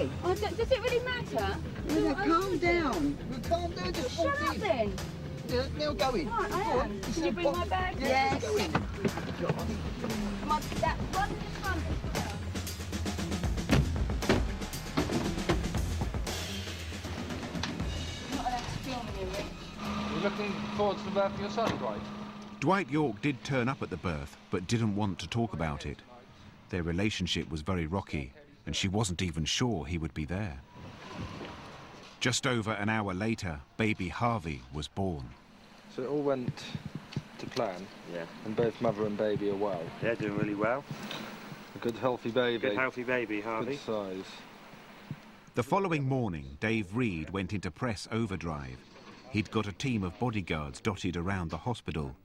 Hey! Oh, does it really matter? No, calm down. Well, calm down, just Shut walk up in. then. Yeah, now go in. Right, I am. Can you bring my bag? Yes. Go in. That one in the front as well. Not allowed to film you, Rick. You're looking forward to the birth of your son, Dwight? Dwight York did turn up at the birth, but didn't want to talk about it. Their relationship was very rocky, and she wasn't even sure he would be there. Just over an hour later, baby Harvey was born. So it all went to plan? Yeah. And both mother and baby are well? They're doing really well. A good healthy baby? Good healthy baby, Harvey. Good size. The following morning, Dave Reed went into press overdrive. He'd got a team of bodyguards dotted around the hospital.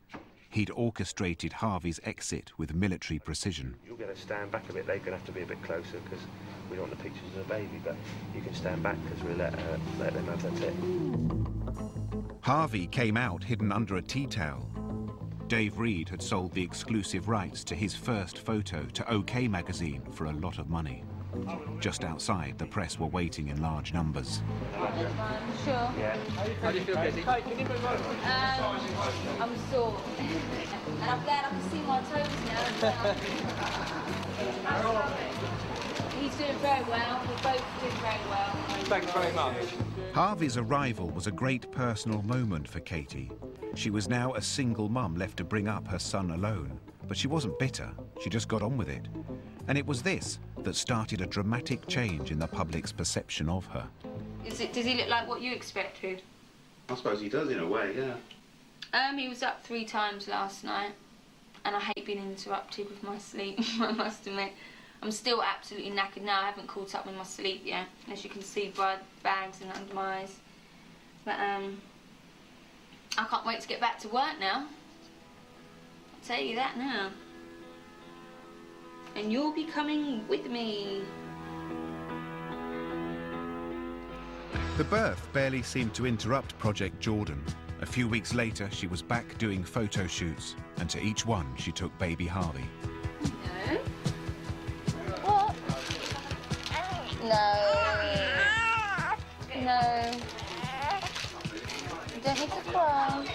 He'd orchestrated Harvey's exit with military precision. You're going to stand back a bit. They're going to have to be a bit closer because we don't want the pictures of the baby, but you can stand back because we'll let them have their tip. Harvey came out hidden under a tea towel. Dave Reed had sold the exclusive rights to his first photo to OK Magazine for a lot of money. Just outside, the press were waiting in large numbers. Sure. Yeah. How do you feel, Katie? I'm sore. And I'm glad I can see my toes now. He's doing very well. We're both doing very well. Thanks very much. Harvey's arrival was a great personal moment for Katie. She was now a single mum left to bring up her son alone. But she wasn't bitter. She just got on with it. And it was this that started a dramatic change in the public's perception of her. Does he look like what you expected? I suppose he does in a way, yeah. He was up 3 times last night, and I hate being interrupted with my sleep, I must admit. I'm still absolutely knackered now. I haven't caught up with my sleep yet, as you can see by bags and under my eyes. But I can't wait to get back to work now. I'll tell you that now. And you'll be coming with me. The birth barely seemed to interrupt Project Jordan. A few weeks later, she was back doing photo shoots, and to each one, she took baby Harvey. No. What? No. No. You don't need to cry.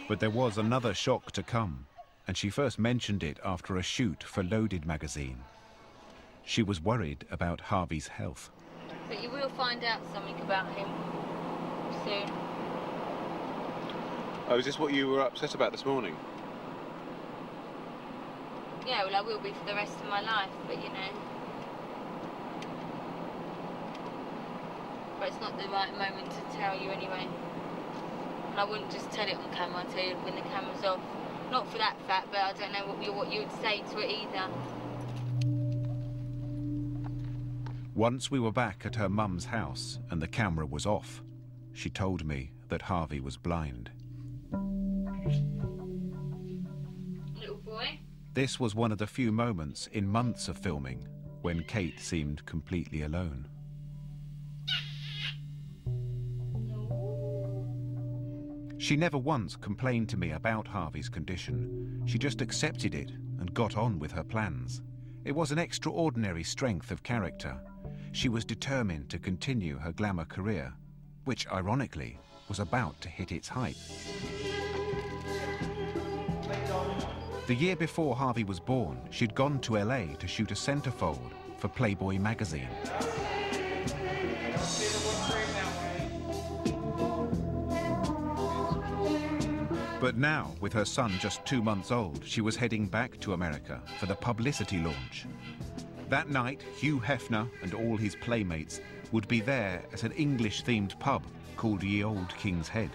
But there was another shock to come, and she first mentioned it after a shoot for Loaded magazine. She was worried about Harvey's health. But you will find out something about him soon. Oh, is this what you were upset about this morning? Yeah, well, I will be for the rest of my life, but you know. But it's not the right moment to tell you anyway. And I wouldn't just tell it on camera, I'd tell you when the camera's off. Not for that fact, but I don't know what you would say to it either. Once we were back at her mum's house and the camera was off, she told me that Harvey was blind. Little boy? This was one of the few moments in months of filming when Kate seemed completely alone. She never once complained to me about Harvey's condition. She just accepted it and got on with her plans. It was an extraordinary strength of character. She was determined to continue her glamour career, which, ironically, was about to hit its height. The year before Harvey was born, she'd gone to LA to shoot a centerfold for Playboy magazine. But now, with her son just 2 months old, she was heading back to America for the publicity launch. That night, Hugh Hefner and all his playmates would be there at an English-themed pub called Ye Old King's Head.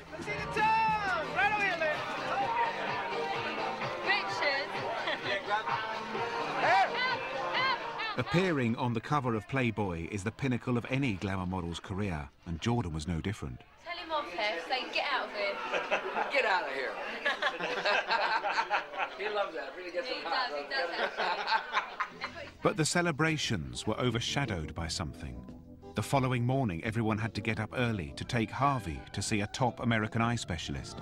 Appearing on the cover of Playboy is the pinnacle of any glamour model's career, and Jordan was no different. Tell him off, Hef, say get out of here. Get out of here. He loves that. Really gets him hot. He does actually. But the celebrations were overshadowed by something. The following morning, everyone had to get up early to take Harvey to see a top American eye specialist.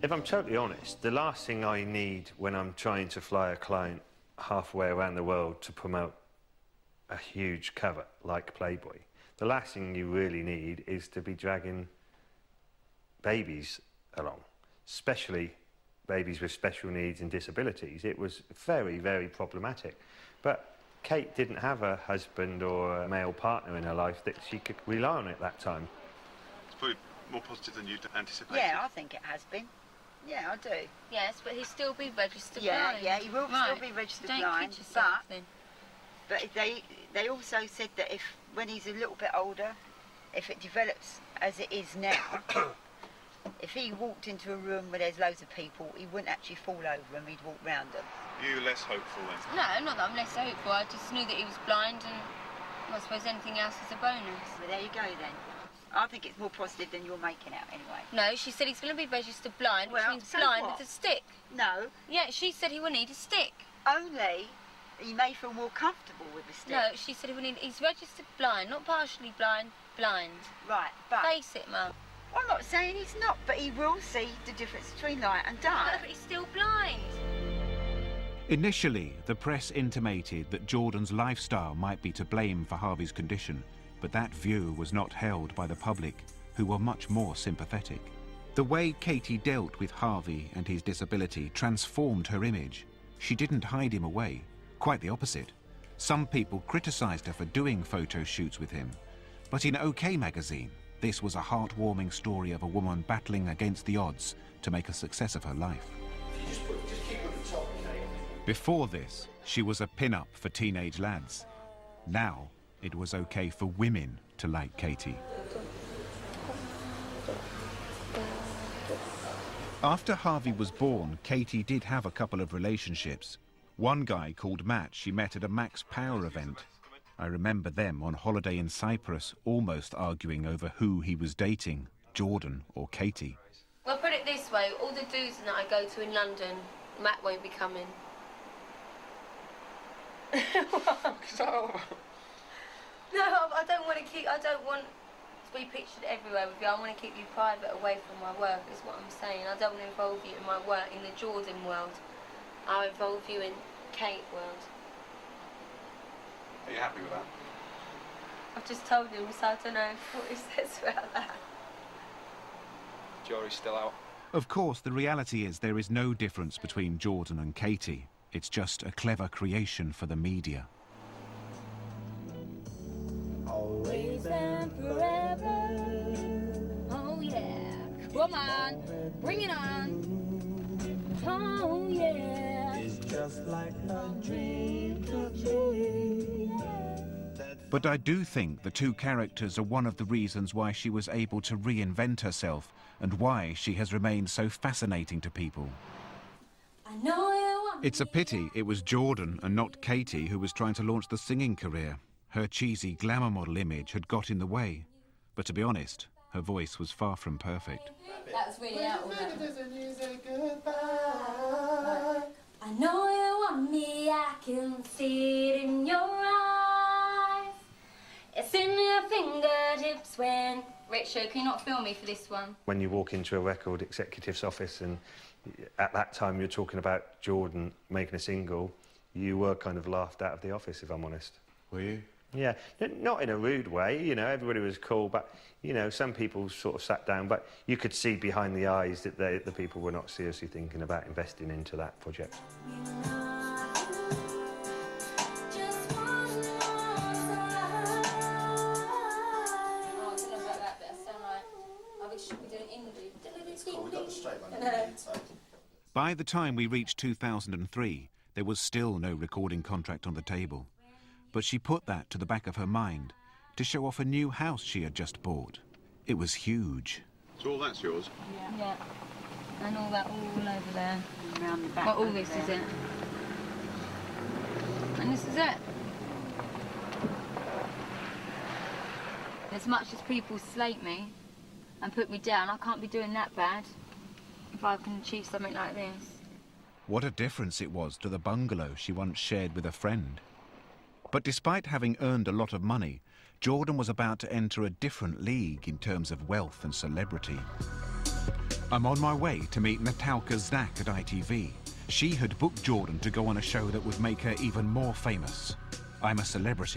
If I'm totally honest, the last thing I need when I'm trying to fly a client halfway around the world to promote a huge cover like Playboy, the last thing you really need is to be dragging babies along, especially babies with special needs and disabilities. It was very, very problematic. But Kate didn't have a husband or a male partner in her life that she could rely on at that time. It's probably more positive than you'd anticipated. Yeah, I think it has been. Yeah, I do. Yes, but he'll still be registered Yeah, blind. yeah, he will Right. still be registered Don't blind, kid yourself, but- then. But they also said that if, when he's a little bit older, if it develops as it is now, if he walked into a room where there's loads of people, he wouldn't actually fall over them, he'd walk round them. Are you less hopeful then? No, not that I'm less hopeful. I just knew that he was blind, and I suppose anything else is a bonus. So there you go then. I think it's more positive than you're making out anyway. No, she said he's going to be registered blind, which Well, means so blind what? with a stick. No, Yeah, she said he will need a stick. only he may feel more comfortable with the stick. No, she said he will need. He's registered blind, not partially blind. Blind. Right, but Face it, Mum. I'm not saying he's not, but he will see the difference between light and No, dark. but he's still blind. Initially, the press intimated that Jordan's lifestyle might be to blame for Harvey's condition, but that view was not held by the public, who were much more sympathetic. The way Katie dealt with Harvey and his disability transformed her image. She didn't hide him away. Quite the opposite. Some people criticised her for doing photo shoots with him. But in OK magazine, this was a heartwarming story of a woman battling against the odds to make a success of her life. Before this, she was a pin-up for teenage lads. Now, it was okay for women to like Katie. After Harvey was born, Katie did have a couple of relationships. One guy called Matt she met at a Max Power event. I remember them on holiday in Cyprus, almost arguing over who he was dating, Jordan or Katie. Well, put it this way, all the dudes that I go to in London, Matt won't be coming. No, I don't want to be pictured everywhere with you. I want to keep you private away from my work, is what I'm saying. I don't want to involve you in my work, in the Jordan world. I'll involve you in Kate world. Are you happy with that? I've just told him, so I don't know what he says about that. Jury's still out. Of course, the reality is there is no difference between Jordan and Katie. It's just a clever creation for the media. Always and forever. Oh yeah. Come on, bring it on. Oh yeah. It's just like a dream to dream. But I do think the two characters are one of the reasons why she was able to reinvent herself and why she has remained so fascinating to people. I know you want It's a pity it was Jordan and not Katie who was trying to launch the singing career. Her cheesy glamour model image had got in the way. But to be honest, her voice was far from perfect. That was really out of that. I know you want me, I can see it in your eyes. It's in your fingertips when... Richard, can you not film me for this one? When you walk into a record executive's office and at that time you're talking about Jordan making a single, you were kind of laughed out of the office, if I'm honest. Were you? Yeah, not in a rude way, you know, everybody was cool, but, you know, some people sort of sat down, but you could see behind the eyes that the people were not seriously thinking about investing into that project. By the time we reached 2003, there was still no recording contract on the table. But she put that to the back of her mind to show off a new house she had just bought. It was huge. So all that's yours? Yeah. And all that all over there. Round the back. Well, all over this there. is it. And this is it. As much as people slate me and put me down, I can't be doing that bad if I can achieve something like this. What a difference it was to the bungalow she once shared with a friend. But despite having earned a lot of money, Jordan was about to enter a different league in terms of wealth and celebrity. I'm on my way to meet Natalka Znak at ITV. She had booked Jordan to go on a show that would make her even more famous. I'm a Celebrity